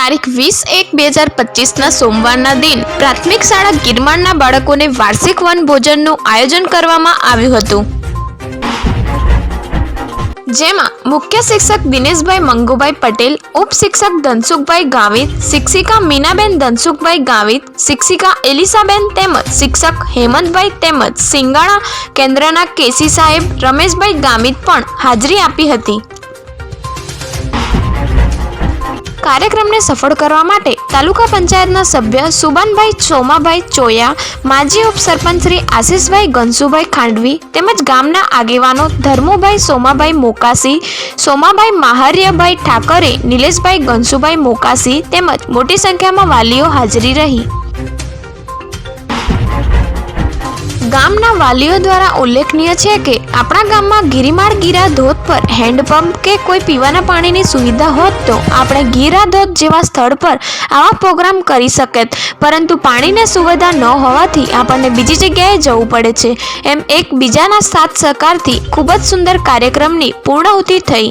તારીખ 20/1/2025ના સોમવારના દિન પ્રાથમિક શાળા ગિરમાળના બાળકોને વાર્ષિક વનભોજનનું આયોજન કરવામાં આવ્યું હતું, જેમાં મુખ્ય શિક્ષક દિનેશભાઈ મંગુભાઈ પટેલ, ઉપશિક્ષક ધનસુખભાઈ ગાવિત, શિક્ષિકા મીનાબેન ધનસુખભાઈ ગાવિત, શિક્ષિકા એલિસાબેન તેમજ શિક્ષક હેમંતભાઈ તેમજ સિંગાણા કેન્દ્રના કેસી સાહેબ રમેશભાઈ ગામિત પણ હાજરી આપી હતી। કાર્યક્રમને સફળ કરવા માટે તાલુકા પંચાયતના સભ્ય સુબાનભાઈ સોમાભાઈ ચોયા, માજી ઉપસરપંચ શ્રી આશીષભાઈ ગંસુભાઈ ખાંડવી તેમજ ગામના આગેવાનો ધર્મુભાઈ સોમાભાઈ મોકાસી, સોમાભાઈ માહરિયાભાઈ ઠાકરે, નિલેશભાઈ ગંસુભાઈ મોકાસી તેમજ મોટી સંખ્યામાં વાલીઓ હાજરી રહી। ગામના વાલીઓ દ્વારા ઉલ્લેખનીય છે કે આપણા ગામમાં ગિરિમાળ ગીરા ધોધ પર હેન્ડપંપ કે કોઈ પીવાના પાણીની સુવિધા હોત તો આપણે ગીરા ધોધ જેવા સ્થળ પર આવા પ્રોગ્રામ કરી શકત, પરંતુ પાણીની સુવિધા ન હોવાથી આપણને બીજી જગ્યાએ જવું પડે છે। એમ એકબીજાના સાથ સહકારથી ખૂબ જ સુંદર કાર્યક્રમની પૂર્ણાહુતિ થઈ।